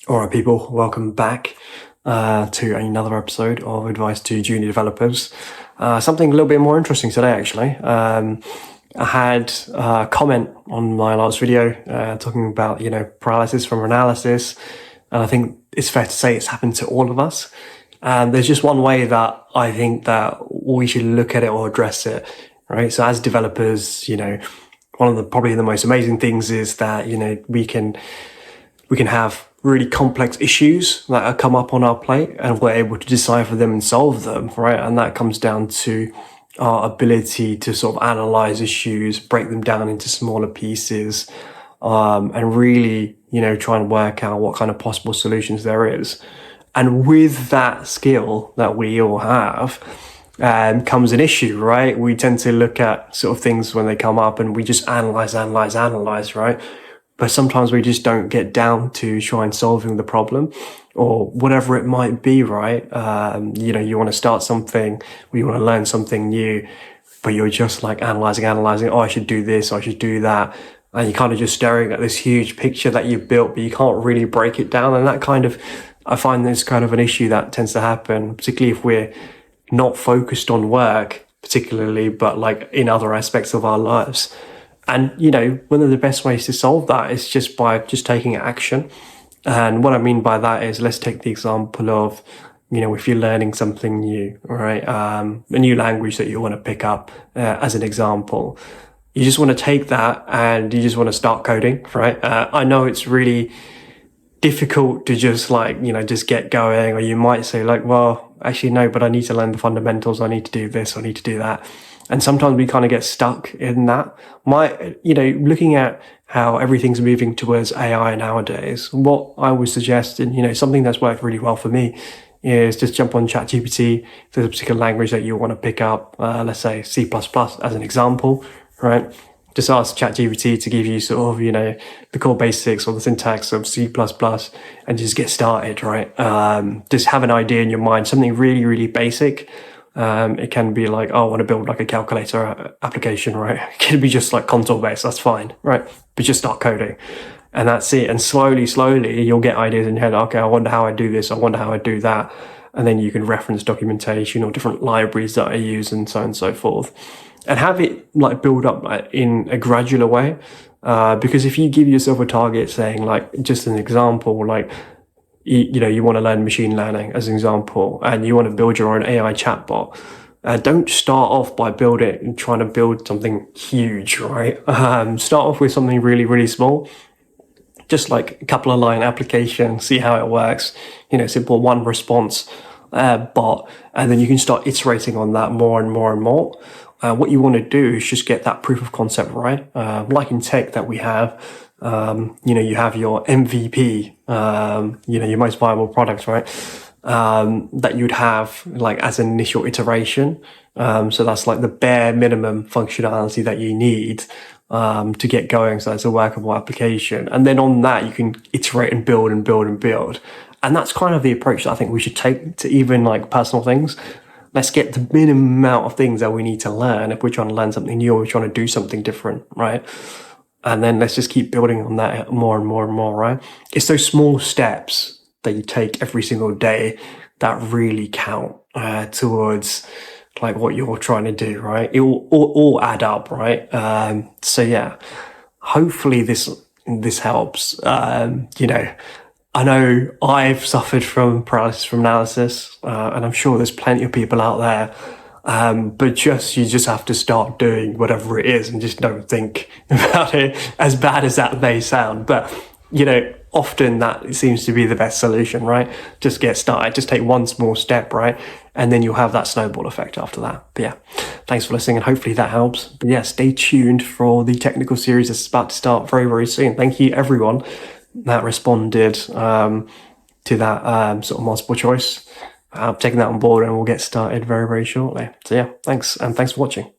All right, people, welcome back to another episode of Advice to Junior Developers. Something a little bit more interesting today, actually. I had a comment on my last video talking about, paralysis from analysis. And I think it's fair to say it's happened to all of us. And there's just one way that I think that we should look at it or address it, right? So as developers, one of the probably the most amazing things is that, we can have really complex issues that come up on our plate and we're able to decipher them and solve them, right? And that comes down to our ability to sort of analyze issues, break them down into smaller pieces, and really, try and work out what kind of possible solutions there is. And with that skill that we all have, comes an issue, right? We tend to look at sort of things when they come up and we just analyze, right? But sometimes we just don't get down to trying solving the problem or whatever it might be, right? You want to start something, or you want to learn something new, but you're just like analyzing. Oh, I should do this, I should do that. And you're kind of just staring at this huge picture that you've built, but you can't really break it down. And I find this kind of an issue that tends to happen, particularly if we're not focused on work, particularly, but like in other aspects of our lives. And, one of the best ways to solve that is just by just taking action. And what I mean by that is, let's take the example of, if you're learning something new, right? A new language that you want to pick up, as an example. You just want to take that and you just want to start coding, right? I know it's really difficult to just just get going, or you might say well, actually no, but I need to learn the fundamentals. I need to do this. I need to do that. And sometimes we kind of get stuck in that. Looking at how everything's moving towards AI nowadays, what I would suggest, and, something that's worked really well for me is just jump on ChatGPT. If there's a particular language that you want to pick up, let's say C++ as an example, right? Just ask ChatGPT to give you sort of, the core basics or the syntax of C++ and just get started, right? Just have an idea in your mind, something really, really basic. It can be like, I want to build like a calculator application, right? It can be just like console based, that's fine, right? But just start coding and that's it. And slowly, you'll get ideas in your head. Okay, I wonder how I do this. I wonder how I do that. And then you can reference documentation or different libraries that I use and so on and so forth. And have it build up in a gradual way. Because if you give yourself a target saying just an example, you want to learn machine learning as an example, and you want to build your own AI chatbot. Don't start off by trying to build something huge, right? Start off with something really, really small. Just like a couple of line application, see how it works. Simple one response bot, and then you can start iterating on that more and more and more. What you want to do is just get that proof of concept right. Like in tech that we have, you have your MVP, your most viable products, right? That you'd have as an initial iteration. So that's the bare minimum functionality that you need, to get going. So it's a workable application. And then on that, you can iterate and build and build and build. And that's kind of the approach that I think we should take to even personal things. Let's get the minimum amount of things that we need to learn if we're trying to learn something new or we're trying to do something different, right? And then let's just keep building on that more and more and more, right? It's those small steps that you take every single day that really count towards what you're trying to do, right? It will all add up, right? So yeah, hopefully this helps. I know I've suffered from paralysis from analysis, and I'm sure there's plenty of people out there. But you just have to start doing whatever it is and just don't think about it, as bad as that may sound. But, often that seems to be the best solution, right? Just get started, just take one small step, right? And then you'll have that snowball effect after that. But yeah, thanks for listening and hopefully that helps. But yeah, stay tuned for the technical series that's about to start very, very soon. Thank you everyone that responded to that sort of multiple choice. I'm taking that on board and we'll get started very, very shortly. So yeah, thanks, and thanks for watching.